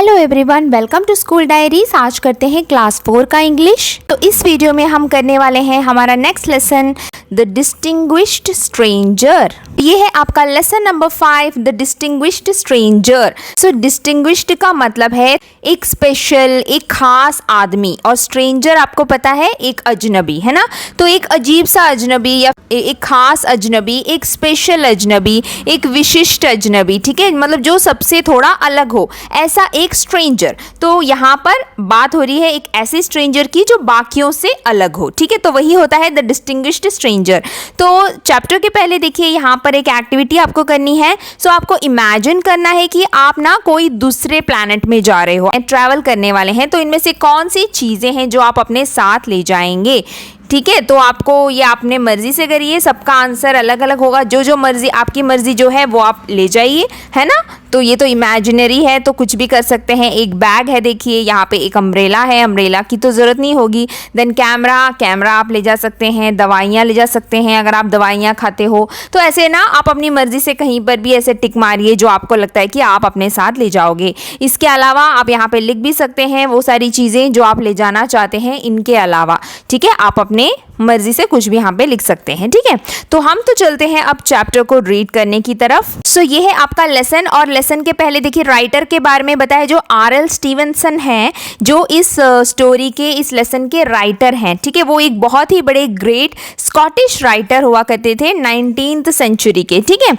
Hello everyone, welcome to school diaries. आज करते हैं क्लास 4 का इंग्लिश। तो इस वीडियो में हम करने वाले हैं हमारा next lesson, the distinguished stranger. ये है आपका lesson number 5, the distinguished stranger. So distinguished का मतलब है एक स्पेशल, एक खास आदमी, और स्ट्रेंजर आपको पता है एक अजनबी, है ना। तो एक अजीब सा अजनबी या एक खास अजनबी, एक स्पेशल अजनबी, एक विशिष्ट अजनबी, ठीक है, मतलब जो सबसे थोड़ा अलग हो, ऐसा एक स्ट्रेंजर। तो यहाँ पर बात हो रही है एक ऐसे स्ट्रेंजर की जो बाकियों से अलग हो, ठीक है। तो वही होता है द डिस्टिंग्विश्ड स्ट्रेंजर। तो चैप्टर के पहले देखिए यहाँ पर एक एक्टिविटी आपको करनी है। सो आपको इमेजिन करना है कि आप ना कोई दूसरे प्लैनेट में जा रहे हो, ट्रैवल करने वाले हैं। तो इनमें से कौन सी चीजें हैं जो आप अपने साथ ले जाएंगे, ठीक है। तो आपको ये अपने मर्जी से करिए, सबका आंसर अलग अलग होगा। जो मर्जी, आपकी मर्जी जो है वो आप ले जाइए, है ना। तो ये तो इमेजिनरी है, तो कुछ भी कर सकते हैं। एक बैग है, देखिए यहाँ पे एक अम्ब्रेला है, अम्ब्रेला की तो ज़रूरत नहीं होगी। देन कैमरा आप ले जा सकते हैं, दवाइयाँ ले जा सकते हैं अगर आप दवाइयाँ खाते हो। तो ऐसे ना आप अपनी मर्जी से कहीं पर भी ऐसे टिक मारिए जो आपको लगता है कि आप अपने साथ ले जाओगे। इसके अलावा आप यहाँ पे लिख भी सकते हैं वो सारी चीज़ें जो आप ले जाना चाहते हैं इनके अलावा, ठीक है। आप अपने मर्जी से कुछ भी यहाँ पे लिख सकते हैं, ठीक है। तो हम तो चलते हैं अब चैप्टर को रीड करने की तरफ। सो ये है आपका लेसन, और लेसन के पहले देखिए राइटर के बारे में बताया, जो R.L. स्टीवेंसन हैं, जो इस स्टोरी के, इस लेसन के राइटर हैं, ठीक है। वो एक बहुत ही बड़े ग्रेट स्कॉटिश राइटर हुआ करते थे 19th सेंचुरी के, ठीक है।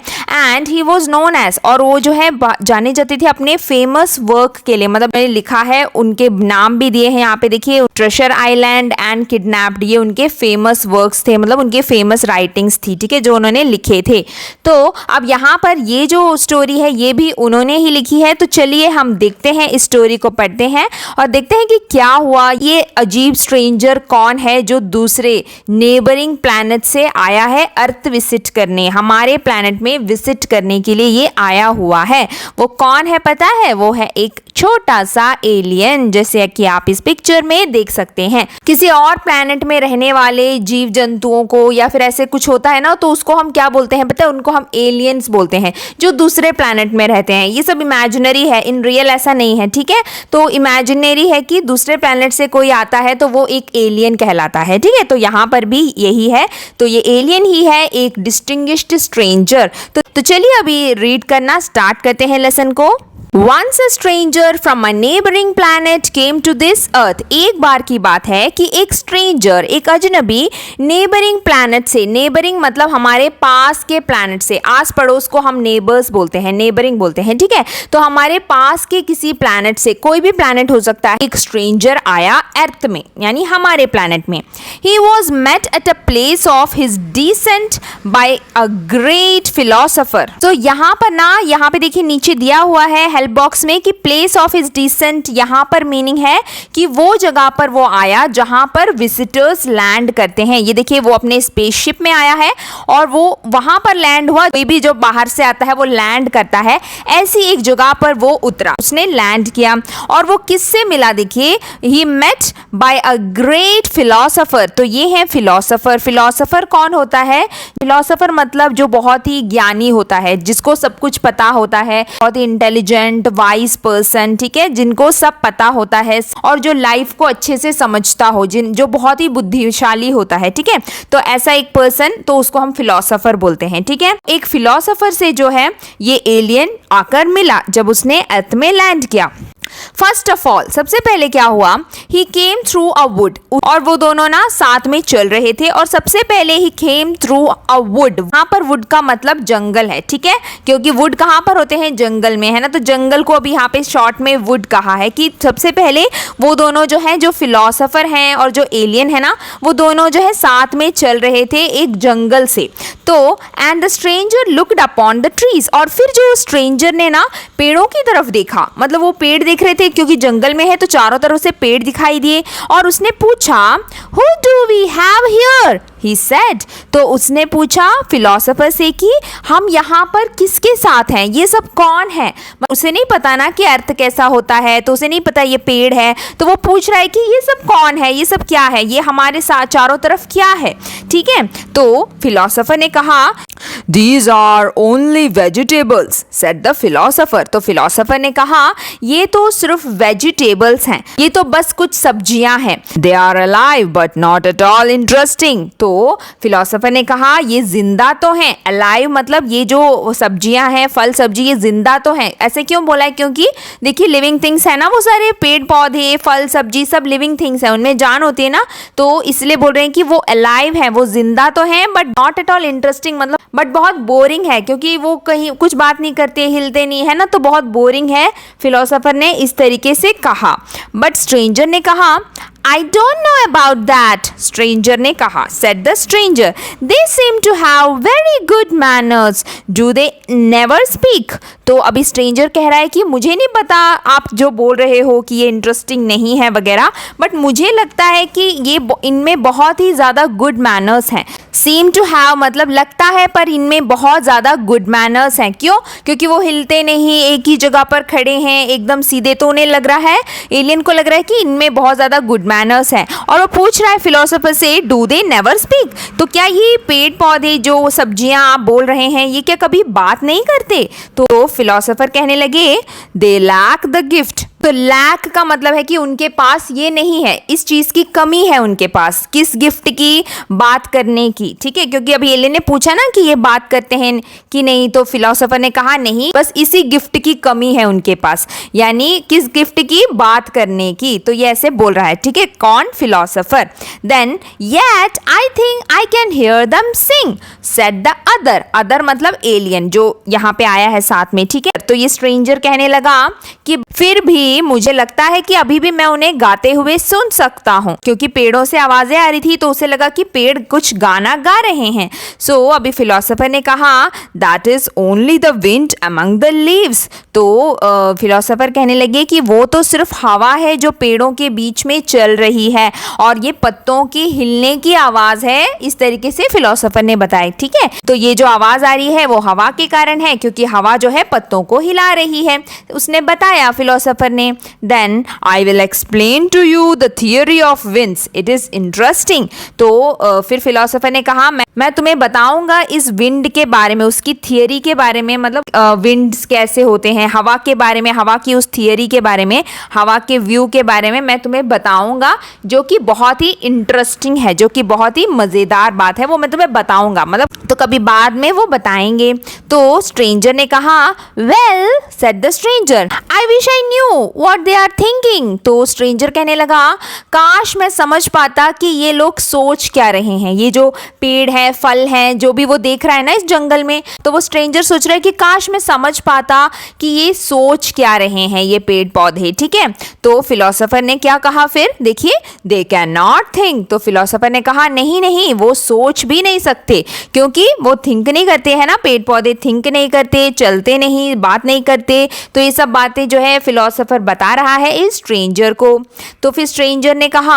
And he was known as, और वो जो है जाने जाते थे अपने फेमस वर्क के लिए, मतलब मैंने लिखा है, उनके नाम भी दिए हैं यहाँ पे देखिए, ट्रेजर आइलैंड एंड किडनैप्ड, ये उनके फेमस वर्क्स थे, मतलब उनके फेमस राइटिंग्स थी, ठीक है, जो उन्होंने लिखे थे। तो अब यहाँ पर ये जो स्टोरी है ये भी उन्होंने ही लिखी है। तो चलिए हम देखते हैं, इस स्टोरी को पढ़ते हैं और देखते हैं कि क्या हुआ। ये अजीब स्ट्रेंजर कौन है जो दूसरे नेबरिंग प्लैनेट से आया है अर्थ विजिट करने, हमारे प्लैनेट में विजिट करने के लिए ये आया हुआ है। वो कौन है पता है? वो है एक छोटा सा एलियन, जैसे कि आप इस पिक्चर में देख सकते हैं। किसी और प्लैनेट में रहने वाले जीव जंतुओं को या फिर ऐसे कुछ होता है ना, तो उसको हम क्या बोलते हैं पता है? उनको हम एलियंस बोलते हैं, जो दूसरे प्लैनेट में रहते हैं। ये सब इमेजिनरी है, इन रियल ऐसा नहीं है, ठीक है। तो इमेजिनरी है कि दूसरे प्लैनेट से कोई आता है तो वो एक एलियन कहलाता है, ठीक है। तो यहाँ पर भी यही है, तो ये एलियन ही है, एक डिस्टिंग्विश्ड स्ट्रेंजर। तो चलिए अभी रीड करना स्टार्ट करते हैं लेसन को। Once a stranger from a neighboring planet came to this earth। एक बार की बात है कि एक स्ट्रेंजर, एक अजनबी नेबरिंग प्लैनेट से, नेबरिंग मतलब हमारे पास के प्लैनेट से, आस पड़ोस को हम नेबर्स बोलते हैं, नेबरिंग बोलते हैं, ठीक है। तो हमारे पास के किसी प्लैनेट से, कोई भी प्लैनेट हो सकता है, एक स्ट्रेंजर आया अर्थ में, यानी हमारे प्लैनेट में। He was met at a place of his descent by a great philosopher। तो यहाँ पर ना, यहाँ पे देखिए नीचे दिया हुआ है बॉक्स में कि प्लेस ऑफ हिज डिसेंट, यहाँ पर मीनिंग है कि वो जगह पर वो आया जहाँ पर विजिटर्स लैंड करते हैं। ये देखिए वो अपने स्पेसशिप में आया है और वो वहां पर लैंड हुआ। कोई भी जो बाहर से आता है वो लैंड करता है, ऐसी एक जगह पर वो उतरा, उसने लैंड किया। और वो किससे मिला? देखिए, he met by a great philosopher. तो ये है फिलोसोफर। फिलोसोफर कौन होता है? फिलोसोफर मतलब जो बहुत ही ज्ञानी होता है, जिसको सब कुछ पता होता है, बहुत ही इंटेलिजेंट वाइज पर्सन, ठीक है, जिनको सब पता होता है और जो लाइफ को अच्छे से समझता हो, जो बहुत ही बुद्धिशाली होता है, ठीक है। तो ऐसा एक पर्सन, तो उसको हम फिलोसोफर बोलते हैं, ठीक है। एक फिलोसोफर से जो है ये एलियन आकर मिला जब उसने अर्थ में लैंड किया। फर्स्ट ऑफ ऑल, सबसे पहले क्या हुआ? ही केम थ्रू अ वुड, और वो दोनों ना साथ में चल रहे थे। और सबसे पहले ही केम थ्रू अ वुड, वहां पर वुड का मतलब जंगल है, ठीक है, क्योंकि वुड कहाँ पर होते हैं? जंगल में, है ना। तो जंगल को अभी यहाँ पे शॉर्ट में वुड कहा है कि सबसे पहले वो दोनों जो है, जो फिलोसोफर हैं और जो एलियन है ना, वो दोनों जो है साथ में चल रहे थे एक जंगल से। तो and the stranger looked upon the trees, और फिर जो स्ट्रेंजर ने ना पेड़ों की तरफ देखा, मतलब वो पेड़ देख रहे थे क्योंकि जंगल में है तो चारों तरफ से पेड़ दिखाई दिए। और उसने पूछा, who do we have here? he said. तो उसने पूछा फिलोसोफर से कि हम यहाँ पर किसके साथ हैं, ये सब कौन है। उसे नहीं पता ना कि अर्थ कैसा होता है, तो उसे नहीं पता ये पेड़ है, तो वो पूछ रहा है कि ये सब कौन है, ये सब क्या है, ये हमारे साथ चारों तरफ क्या है। ठीक है, तो फिलोसोफर ने कहा These are only vegetables, said the philosopher. तो फिलोसोफर ने कहा ये तो सिर्फ वेजिटेबल्स हैं, ये तो बस कुछ सब्जियां हैं। They are alive but not at all interesting. तो फिलोसोफर ने कहा ये जिंदा तो हैं, alive मतलब ये जो सब्जियां हैं, फल सब्जी, ये जिंदा तो हैं। ऐसे क्यों बोला है, क्योंकि देखिए लिविंग थिंग्स है ना, वो सारे पेड़ पौधे फल सब्जी सब लिविंग थिंग्स है, उनमें जान होती है ना, तो इसलिए बोल रहे हैं कि वो अलाइव है, वो जिंदा तो हैं but not at all interesting, मतलब बट बहुत बोरिंग है, क्योंकि वो कहीं कुछ बात नहीं करते, हिलते नहीं है ना, तो बहुत बोरिंग है। फिलोसोफर ने इस तरीके से कहा। बट स्ट्रेंजर ने कहा I don't know about that. Stranger ने कहा, said the stranger. They seem to have very good manners. Do they never speak? तो अभी स्ट्रेंजर कह रहा है कि मुझे नहीं पता आप जो बोल रहे हो कि ये इंटरेस्टिंग नहीं है वगैरह, बट मुझे लगता है कि ये इनमें बहुत ही ज़्यादा गुड मैनर्स हैं। सीम टू हैव मतलब लगता है, पर इनमें बहुत ज़्यादा गुड मैनर्स हैं। क्यों? क्योंकि वो हिलते नहीं, एक ही जगह पर खड़े हैं, एकदम सीधे, तो उन्हें लग रहा है, एलियन को लग रहा है कि इनमें बहुत ज़्यादा गुड मैनर्स हैं। और वो पूछ रहा है फिलोसोफर से, डू दे नेवर स्पीक? तो क्या ये पेड़ पौधे जो सब्जियां आप बोल रहे हैं, ये क्या कभी बात नहीं करते? तो फिलोसोफर कहने लगे, दे लैक द गिफ्ट। तो लैक का मतलब है कि उनके पास ये नहीं है, इस चीज़ की कमी है उनके पास। किस गिफ्ट की? बात करने की। ठीक है, क्योंकि अभी एलियन ने पूछा ना कि ये बात करते हैं कि नहीं, तो फिलोसोफर ने कहा नहीं, बस इसी गिफ्ट की कमी है उनके पास, यानी किस गिफ्ट की? बात करने की। तो ये ऐसे बोल रहा है। ठीक है, कौन? Philosopher. Then yet I think I can hear them sing, said the other. Other मतलब एलियन जो यहाँ पे आया है साथ में। ठीक है, तो ये स्ट्रेंजर कहने लगा कि फिर भी मुझे लगता है कि अभी भी मैं उन्हें गाते हुए सुन सकता हूँ, क्योंकि पेड़ों से आवाजें आ रही थी, तो उसे लगा कि पेड़ कुछ गाना गा रहे हैं। सो अभी फिलोसोफर ने कहा, that is only the wind among the leaves. तो फिलोसोफर कहने लगे कि वो तो सिर्फ हवा है जो पेड़ों के बीच में चल रही है, और ये पत्तों की हिलने की आवाज है। इस तरीके से फिलोसोफर ने बताया। ठीक है, तो ये जो आवाज आ रही है वो हवा के कारण है, क्योंकि हवा जो है पत्तों को हिला रही है, उसने बताया फिलोसोफर ने। Then I will explain to you the theory of winds, it is interesting. तो फिर फिलोसोफर ने कहा, मैं तुम्हें बताऊंगा इस विंड के बारे में, उसकी थियरी के बारे में, मतलब विंड्स कैसे होते हैं, हवा के बारे में, हवा की उस थियरी के बारे में, हवा के व्यू के बारे में मैं तुम्हें बताऊंगा, जो कि बहुत ही इंटरेस्टिंग है, जो कि बहुत ही मज़ेदार बात है, वो मैं तुम्हें बताऊंगा, मतलब तो कभी बाद में वो बताएंगे। तो स्ट्रेंजर ने कहा, well said the stranger, I wish I knew what they are thinking. तो स्ट्रेंजर कहने लगा, काश मैं समझ पाता कि ये लोग सोच क्या रहे हैं, ये जो पेड़ है, फल हैं, जो भी वो देख रहा है ना इस जंगल में, तो वो स्ट्रेंजर सोच रहा है कि काश मैं समझ पाता कि ये सोच क्या रहे हैं ये पेड़ पौधे। ठीक है, तो फिलोसोफर ने क्या कहा फिर देखिए, दे कैन नॉट थिंक। तो फिलोसोफर ने कहा, नहीं नहीं, वो सोच भी नहीं सकते, क्योंकि वो थिंक नहीं करते हैं ना, पेड़ पौधे थिंक नहीं करते, चलते नहीं, बात नहीं करते। तो ये सब बातें जो है फिलोसोफर बता रहा है इस स्ट्रेंजर को। तो फिर स्ट्रेंजर ने कहा,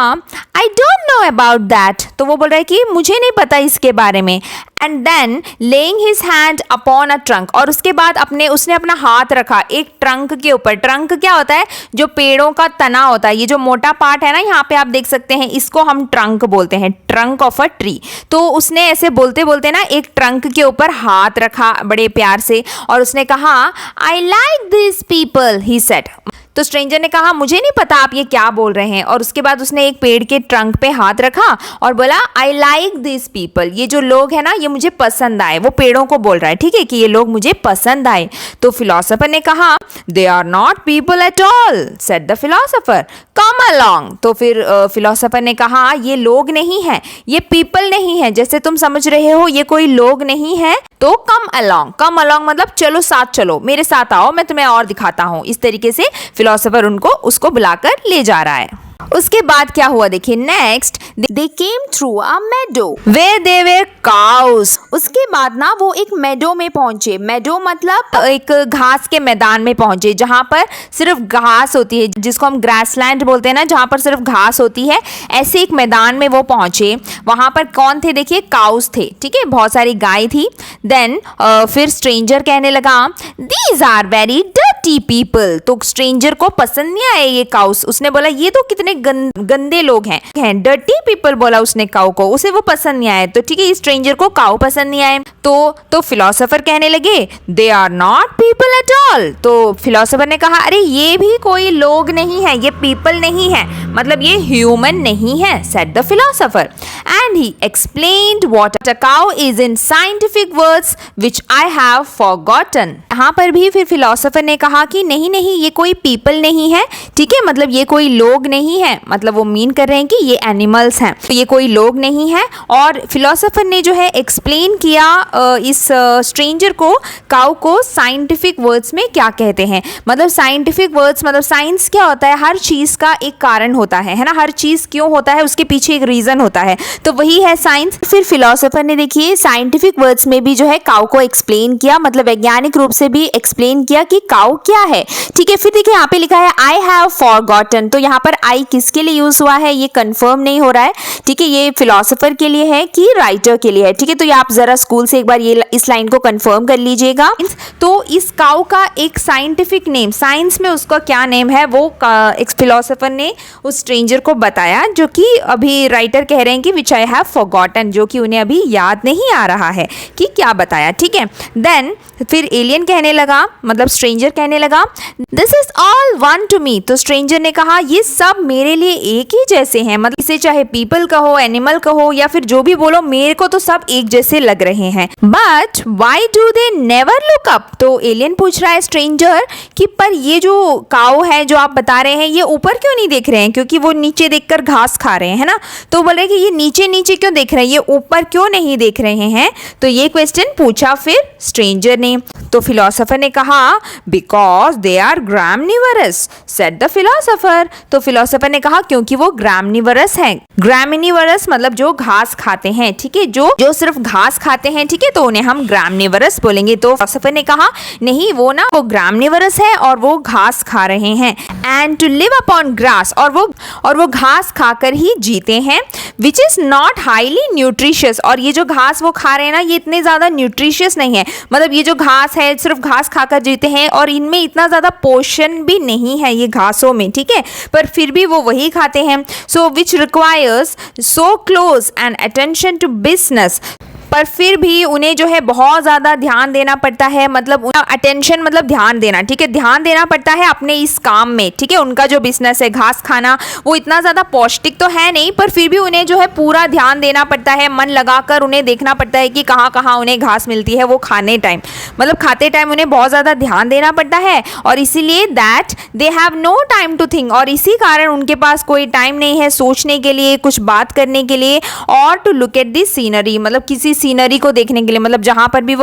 I don't know about that. तो वो बोल रहा है कि मुझे नहीं पता इसके बारे में। And then laying his hand upon a trunk, और उसके बाद उसने अपना हाथ रखा एक ट्रंक के ऊपर। ट्रंक क्या होता है? जो पेड़ों का तना होता है, ये जो मोटा पार्ट है ना, यहाँ पे आप देख सकते हैं, इसको हम ट्रंक बोलते हैं, ट्रंक ऑफ अ ट्री। तो उसने ऐसे बोलते बोलते ना एक ट्रंक के ऊपर हाथ रखा बड़े प्यार से, और उसने कहा, I like this people, he said. तो स्ट्रेंजर ने कहा, मुझे नहीं पता आप ये क्या बोल रहे हैं। और उसके बाद उसने एक पेड़ के ट्रंक पे हाथ रखा और बोला, आई लाइक दिस पीपल, ये जो लोग हैं ना, ये मुझे पसंद आए। वो पेड़ों को बोल रहा है, ठीक है, कि ये लोग मुझे पसंद आए। तो फिलोसोफर ने कहा, they are not people at all, said the philosopher, come along. तो फिर फिलोसोफर ने कहा, ये लोग नहीं है, ये पीपल नहीं है, जैसे तुम समझ रहे हो ये कोई लोग नहीं है। तो कम अलॉन्ग, कम अलॉन्ग मतलब चलो साथ चलो, मेरे साथ आओ, मैं तुम्हें और दिखाता हूँ। इस तरीके से फिलोसोफर उसको बुलाकर ले जा रहा है। उसके बाद क्या हुआ देखिए next, they came through a meadow where they were cows. उसके बाद ना वो एक मेडो में पहुंचे। मेडो मतलब एक घास के मैदान में पहुंचे जहां पर सिर्फ घास होती है, जिसको हम ग्रासलैंड बोलते हैं ना, जहां पर सिर्फ घास होती है, ऐसे एक मैदान में वो पहुंचे। वहां पर कौन थे देखिए, काउस थे, ठीक है, बहुत सारी गाय थी। देन फिर स्ट्रेंजर कहने लगा these are very dirty people. तो स्ट्रेंजर को पसंद नहीं आए ये काउस। उसने बोला ये तो कितने गंदे लोग हैं, डर्टी पीपल बोला उसने काउ को, उसे वो पसंद नहीं आए। तो ठीक है, स्ट्रेंजर को काउ पसंद नहीं आए। तो फिलोसोफर कहने लगे they are not people at all. तो फिलोसोफर ने कहा अरे ये भी कोई लोग नहीं है, ये पीपल नहीं है, मतलब ये ह्यूमन नहीं है, said the philosopher. And he explained what a cow is in scientific words which I have forgotten. यहाँ पर भी फिर फिलोसोफर ने कहा कि नहीं ये कोई पीपल नहीं है, ठीक है, मतलब ये कोई लोग नहीं है, मतलब वो मीन कर रहे हैं कि ये एनिमल्स हैं, तो ये कोई लोग नहीं है। और फिलोसोफर ने जो है एक्सप्लेन किया इस स्ट्रेंजर को, काउ को साइंटिफिक वर्ड्स में क्या कहते हैं। मतलब साइंटिफिक वर्ड्स मतलब साइंस क्या होता है, हर चीज का एक कारण होता है ना, हर चीज क्यों होता है उसके पीछे एक रीजन होता है, तो वही है साइंस। फिर फिलोसोफर ने देखिए साइंटिफिक वर्ड्स में भी जो है काउ को एक्सप्लेन किया, मतलब वैज्ञानिक रूप से भी एक्सप्लेन किया कि काउ क्या है, ठीक है। फिर देखिए यहाँ पे लिखा है आई हैव फॉरगॉटन। तो यहाँ पर आई किसके लिए यूज हुआ है ये कंफर्म नहीं हो रहा है, ठीक है, ये फिलोसोफर के लिए है कि राइटर के लिए है, ठीक है। तो ये आप जरा स्कूल से एक बार ये इस लाइन को कंफर्म कर लीजिएगा। तो इस काउ का एक साइंटिफिक नेम, साइंस में उसका क्या नेम है वो एक फिलोसोफर ने उस स्ट्रेंजर को बताया, जो कि अभी राइटर कह रहे हैं कि विच आई हैव फॉरगॉटन, जो कि उन्हें अभी याद नहीं आ रहा है कि क्या बताया, ठीक है। देन फिर एलियन कहने लगा, मतलब स्ट्रेंजर कहने लगा this is all one to me. तो स्ट्रेंजर ने कहा ये सब मेरे लिए एक ही जैसे हैं, मतलब इसे चाहे पीपल कहो, एनिमल कहो या फिर जो भी बोलो, मेरे को तो सब एक जैसे लग रहे हैं। But why do they never look up. तो एलियन पूछ रहा है स्ट्रेंजर कि पर ये जो काऊ है जो आप बता रहे हैं, ये ऊपर क्यों नहीं देख रहे हैं, क्योंकि वो नीचे देखकर घास खा रहे हैं, है ना। तो बोल रहे कि ये नीचे नीचे क्यों देख रहे हैं, ये ऊपर क्यों नहीं देख रहे हैं। तो ये क्वेश्चन पूछा फिर स्ट्रेंजर ने। तो फिलोसोफर ने कहा because they are graminivorous, said the philosopher. तो फिलोसोफर ने कहा क्योंकि वो ग्रामनिवरस हैं। ग्रामिनिवरस मतलब जो घास खाते हैं, ठीक है, जो सिर्फ घास खाते हैं, ठीक है, तो उन्हें हम ग्रामनिवरस बोलेंगे। तो फिलोसोफर ने कहा नहीं वो ग्रामनिवरस है और वो घास खा रहे हैं। And to live upon grass, और वो घास खाकर ही जीते हैं, which is not highly nutritious. और ये जो घास वो खा रहे हैं ना, ये इतने ज्यादा न्यूट्रिशियस नहीं है, मतलब ये जो घास है सिर्फ घास खाकर जीते हैं और इनमें इतना ज्यादा पोषण भी नहीं है ये घासों में, ठीक है, पर फिर भी वो वही खाते हैं। So which requires so close and attention to business, पर फिर भी उन्हें जो है बहुत ज़्यादा ध्यान देना पड़ता है, मतलब अटेंशन मतलब ध्यान देना, ठीक है, ध्यान देना पड़ता है अपने इस काम में, ठीक है। उनका जो बिजनेस है घास खाना, वो इतना ज़्यादा पौष्टिक तो है नहीं, पर फिर भी उन्हें जो है पूरा ध्यान देना पड़ता है, मन लगाकर उन्हें देखना पड़ता है कि कहाँ कहाँ उन्हें घास मिलती है। वो खाने टाइम मतलब खाते टाइम उन्हें बहुत ज़्यादा ध्यान देना पड़ता है, और इसीलिए that they have no time to think, और इसी कारण उनके पास कोई टाइम नहीं है सोचने के लिए, कुछ बात करने के लिए, और to look at this scenery, मतलब किसी सीनरी को देखने के लिए, मतलब जहां पर भी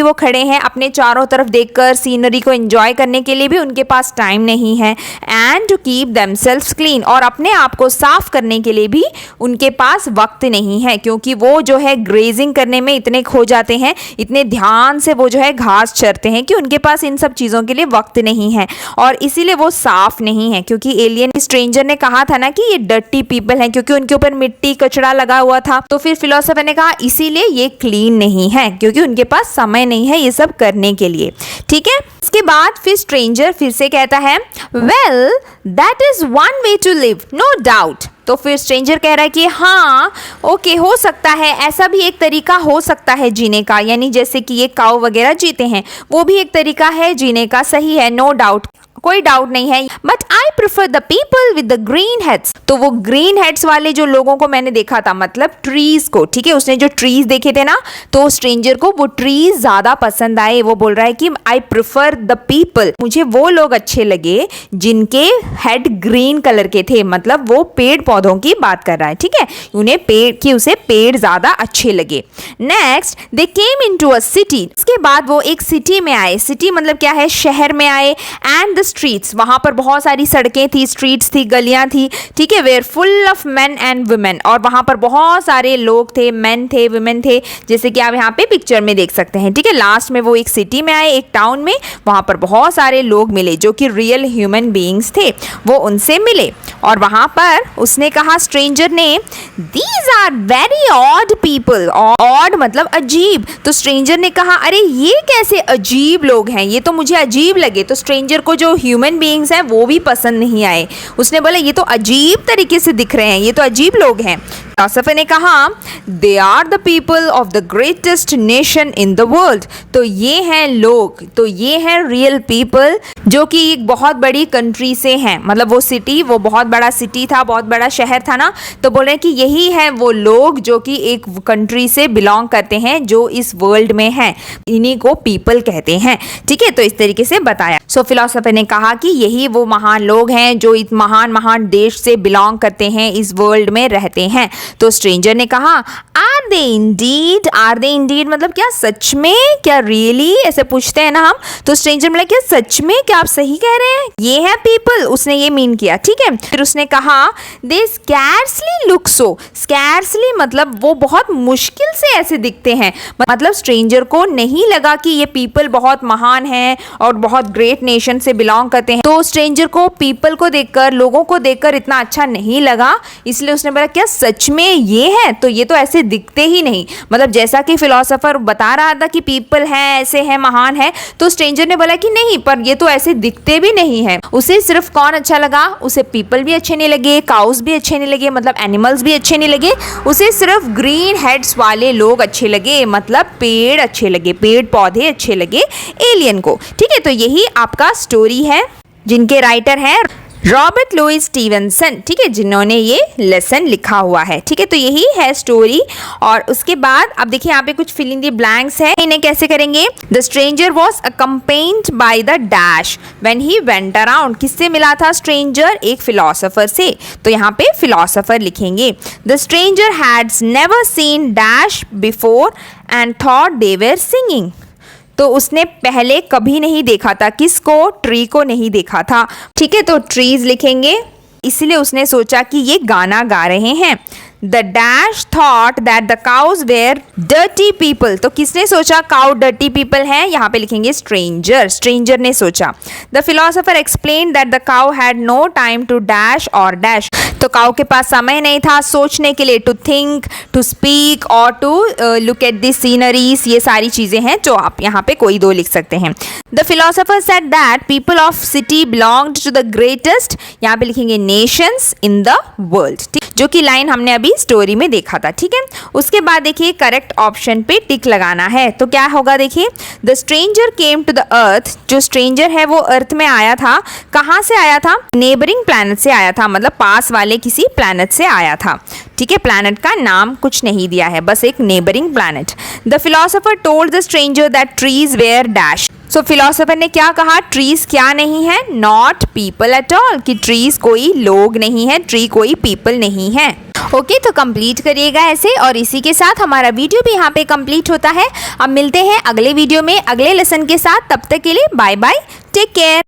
वो खड़े हैं अपने चारों तरफ देखकर सीनरी को एंजॉय करने के लिए भी उनके पास टाइम नहीं है। And to keep themselves clean, और अपने आप को साफ करने के लिए भी उनके पास वक्त नहीं है, क्योंकि वो जो है ग्रेजिंग करने में इतने खो जाते हैं, इतने ध्यान से वो जो है घास चरते हैं कि उनके पास इन सब चीज़ों के लिए वक्त नहीं है, और इसीलिए वो साफ नहीं है। क्योंकि एलियन स्ट्रेंजर ने कहा था ना कि ये डर्टी पीपल हैं, क्योंकि उनके ऊपर मिट्टी कचरा लगा हुआ था। तो फिर फिलोसोफर ने कहा इसीलिए ये क्लीन नहीं है, क्योंकि उनके पास समय नहीं है ये सब करने के लिए, ठीक है। इसके बाद फिर स्ट्रेंजर फिर से कहता है well that is one way to live no doubt. तो फिर स्ट्रेंजर कह रहा है कि हाँ ओके, हो सकता है, ऐसा भी एक तरीका हो सकता है जीने का, यानी जैसे कि ये काऊ वगैरह जीते हैं, वो भी एक तरीका है जीने का, सही है, नो डाउट, कोई डाउट नहीं है। But I prefer the people with the green heads. तो वो ग्रीन हेड्स वाले जो लोगों को मैंने देखा था, मतलब ट्रीज को, ठीक है, उसने जो ट्रीज देखे थे ना, तो स्ट्रेंजर को वो ट्रीज ज्यादा पसंद आए। वो बोल रहा है कि आई प्रेफर द पीपल, मुझे वो लोग अच्छे लगे जिनके हेड ग्रीन कलर के थे, मतलब वो पेड़ पौधों की बात कर रहा है, ठीक है, उन्हें उसे पेड़ ज्यादा अच्छे लगे। Next they came into a city, उसके बाद वो एक सिटी में आए, सिटी मतलब क्या है, शहर में आए। एंड द स्ट्रीट्स, वहां पर बहुत सारी सड़कें थी, स्ट्रीट्स थी, गलियां थी, ठीक है, were full of men and women, और वहां पर बहुत सारे लोग थे, मेन थे, वुमेन थे, जैसे कि आप यहाँ पे पिक्चर में देख सकते हैं, ठीक है। लास्ट में वो एक सिटी में आए, एक टाउन में, वहां पर बहुत सारे लोग मिले जो कि रियल ह्यूमन बीइंग्स थे, वो उनसे मिले और वहां पर उसने कहा, स्ट्रेंजर ने, these are very odd people, odd मतलब अजीब, तो स्ट्रेंजर ने कहा अरे ये कैसे अजीब लोग हैं, ये तो मुझे अजीब लगे। तो स्ट्रेंजर को जो ह्यूमन बीइंग्स हैं वो भी पसंद नहीं आए, उसने बोला ये तो अजीब तरीके से दिख रहे हैं, ये तो अजीब लोग हैं। फिलोसोफर ने कहा they are the people of the greatest nation in the world, तो ये हैं लोग, तो ये हैं रियल पीपल जो कि एक बहुत बड़ी कंट्री से हैं, मतलब वो सिटी, वो बहुत बड़ा सिटी था, बहुत बड़ा शहर था ना, तो बोल रहे हैं कि यही है वो लोग जो कि एक कंट्री से बिलोंग करते हैं, जो इस वर्ल्ड में हैं, इन्हीं को पीपल कहते हैं, ठीक है। तो इस तरीके से बताया। सो फिलोसोफर ने कहा कि यही वो महान लोग हैं जो इस महान महान देश से बिलोंग करते हैं, इस वर्ल्ड में रहते हैं। तो स्ट्रेंजर ने कहा are they indeed, are they indeed मतलब क्या सच में, क्या रियली, ऐसे पूछते हैं ना हम, तो स्ट्रेंजर बोला क्या सच में, क्या आप सही कह रहे हैं, ये है पीपल, उसने ये मीन किया, ठीक है। फिर उसने कहा दे स्कैर्सली लुक सो, स्कैर्सली मतलब वो बहुत मुश्किल से ऐसे दिखते हैं, मतलब स्ट्रेंजर को नहीं लगा कि ये पीपल बहुत महान हैं और बहुत ग्रेट नेशन से बिलोंग करते हैं, तो स्ट्रेंजर को पीपल को देखकर, लोगों को देखकर इतना अच्छा नहीं लगा, इसलिए उसने बोला क्या सच में ये है, तो ये तो ऐसे दिखते ही नहीं, मतलब जैसा कि फिलोसोफर बता रहा था कि पीपल हैं, ऐसे हैं, महान है, तो स्ट्रेंजर ने बोला कि नहीं, पर ये तो ऐसे दिखते भी नहीं है। उसे सिर्फ कौन अच्छा लगा, उसे पीपल भी अच्छे नहीं लगे, काउस भी अच्छे नहीं लगे, मतलब एनिमल्स भी अच्छे नहीं लगे, उसे सिर्फ ग्रीन हेड्स वाले लोग अच्छे लगे, मतलब पेड़ अच्छे लगे, पेड़ पौधे अच्छे लगे एलियन को, ठीक है। तो यही आपका स्टोरी है, जिनके राइटर हैं रॉबर्ट लुइस स्टीवेंसन, ठीक है, जिन्होंने ये लेसन लिखा हुआ है, ठीक है। तो यही है स्टोरी। और उसके बाद अब देखिए यहाँ पे कुछ फिल इन द ब्लैंक्स है, इन्हें कैसे करेंगे। The stranger was accompanied by the dash when he went around, किससे मिला था स्ट्रेंजर, एक फिलोसोफर से, तो यहाँ पे फिलोसोफर लिखेंगे। The stranger had never seen dash before and thought they were singing, तो उसने पहले कभी नहीं देखा था, किसको, ट्री को नहीं देखा था, ठीक है। तो ट्रीज लिखेंगे, इसलिए उसने सोचा कि ये गाना गा रहे हैं। The dash thought that the cows were dirty people, तो किसने सोचा काउ डर्टी पीपल है, यहाँ पे लिखेंगे स्ट्रेंजर, स्ट्रेंजर ने सोचा। The philosopher explain that the cow had no time to dash और डैश, तो काउ के पास समय नहीं था सोचने के लिए, टू थिंक, टू स्पीक और to look at the sceneries, ये सारी चीज़ें हैं जो आप यहाँ पे कोई दो लिख सकते हैं। The philosopher said that people of city belonged to the greatest, यहाँ पे लिखेंगे नेशंस इन द वर्ल्ड, ठीक, जो कि लाइन हमने अभी स्टोरी में देखा था, ठीक है। उसके बाद देखिए करेक्ट ऑप्शन पे टिक लगाना है, तो क्या होगा देखिए, the stranger came to the earth, जो स्ट्रेंजर है वो अर्थ में आया था, कहाँ से आया था, नेबरिंग प्लैनेट से आया था, मतलब पास वाले किसी प्लैनेट से आया था, ठीक है। प्लैनेट का नाम कुछ नहीं दिया है, बस एक neighbouring planet. The philosopher told the stranger that trees where dash, so philosopher ने क्या कहा, ट्रीज क्या नहीं है, नॉट पीपल एट ऑल, कि ट्रीज कोई लोग नहीं है, ट्री कोई पीपल नहीं है। ओके, तो कंप्लीट करिएगा ऐसे, और इसी के साथ हमारा वीडियो भी यहाँ पे कंप्लीट होता है। अब मिलते हैं अगले वीडियो में अगले लेसन के साथ, तब तक के लिए बाय बाय, टेक केयर।